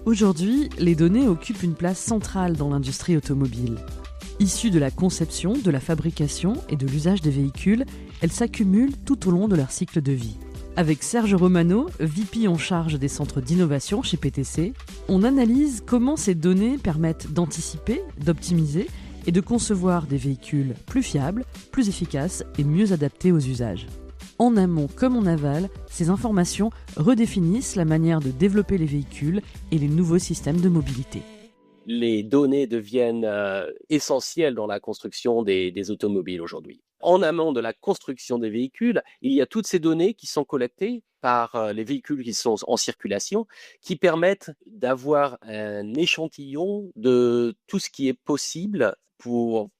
Aujourd'hui, les données occupent une place centrale dans l'industrie automobile. Issues de la conception, de la fabrication et de l'usage des véhicules, elles s'accumulent tout au long de leur cycle de vie. Avec Serge Romano, VP en charge des centres d'innovation chez PTC, on analyse comment ces données permettent d'anticiper, d'optimiser et de concevoir des véhicules plus fiables, plus efficaces et mieux adaptés aux usages. En amont comme en aval, ces informations redéfinissent la manière de développer les véhicules et les nouveaux systèmes de mobilité. Les données deviennent essentielles dans la construction des automobiles aujourd'hui. En amont de la construction des véhicules, il y a toutes ces données qui sont collectées par les véhicules qui sont en circulation, qui permettent d'avoir un échantillon de tout ce qui est possible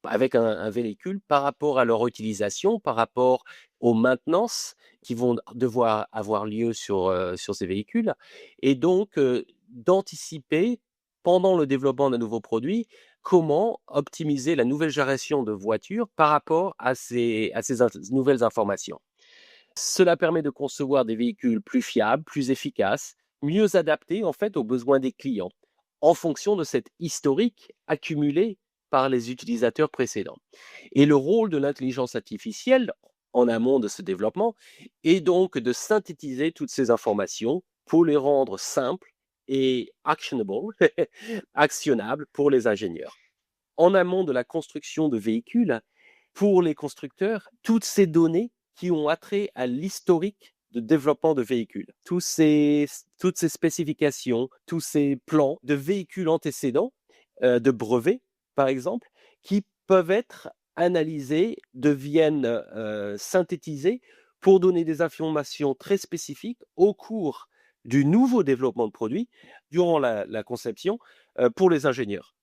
avec un véhicule par rapport à leur utilisation, par rapport aux maintenances qui vont devoir avoir lieu sur ces véhicules, et donc d'anticiper pendant le développement d'un nouveau produit, comment optimiser la nouvelle génération de voitures par rapport à ces nouvelles informations. Cela permet de concevoir des véhicules plus fiables, plus efficaces, mieux adaptés en fait aux besoins des clients, en fonction de cet historique accumulé par les utilisateurs précédents. Et le rôle de l'intelligence artificielle en amont de ce développement est donc de synthétiser toutes ces informations pour les rendre simples et actionnables pour les ingénieurs. En amont de la construction de véhicules, pour les constructeurs, toutes ces données qui ont attrait à l'historique de développement de véhicules, toutes ces spécifications, tous ces plans de véhicules antécédents, de brevets par exemple, qui peuvent être analysés, deviennent synthétisés pour donner des informations très spécifiques au cours du nouveau développement de produits durant la conception pour les ingénieurs.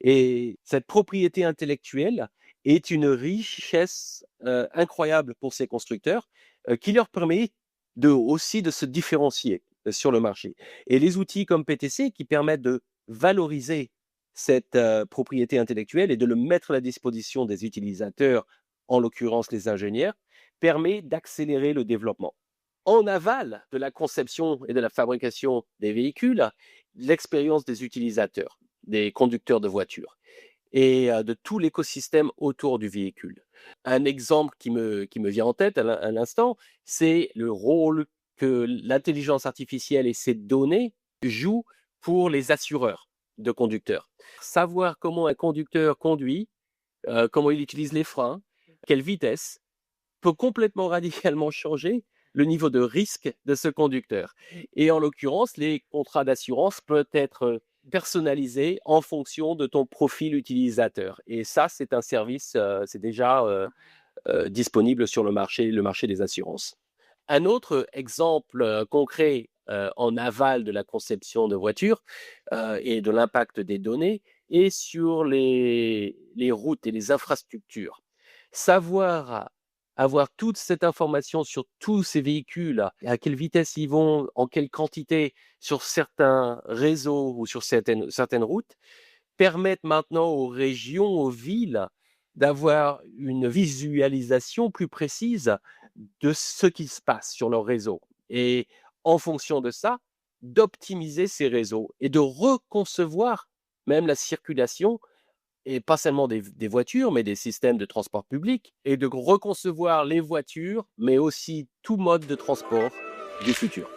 Et cette propriété intellectuelle est une richesse incroyable pour ces constructeurs qui leur permet aussi de se différencier sur le marché. Et les outils comme PTC qui permettent de valoriser cette propriété intellectuelle et de le mettre à la disposition des utilisateurs, en l'occurrence les ingénieurs, permet d'accélérer le développement. En aval de la conception et de la fabrication des véhicules, l'expérience des utilisateurs, des conducteurs de voitures et de tout l'écosystème autour du véhicule. Un exemple qui me vient en tête à l'instant, c'est le rôle que l'intelligence artificielle et ses données jouent pour les assureurs de conducteurs. Savoir comment un conducteur conduit, comment il utilise les freins, quelle vitesse, peut complètement radicalement changer le niveau de risque de ce conducteur. Et en l'occurrence, les contrats d'assurance peuvent être personnalisés en fonction de ton profil utilisateur. Et ça, c'est un service, c'est déjà disponible sur le marché des assurances. Un autre exemple concret en aval de la conception de voitures et de l'impact des données est sur les routes et les infrastructures. Savoir avoir toute cette information sur tous ces véhicules, à quelle vitesse ils vont, en quelle quantité, sur certains réseaux ou sur certaines routes, permettent maintenant aux régions, aux villes, d'avoir une visualisation plus précise de ce qui se passe sur leur réseau. Et en fonction de ça, d'optimiser ces réseaux et de reconcevoir même la circulation et pas seulement des voitures, mais des systèmes de transport public, et de reconcevoir les voitures, mais aussi tout mode de transport du futur.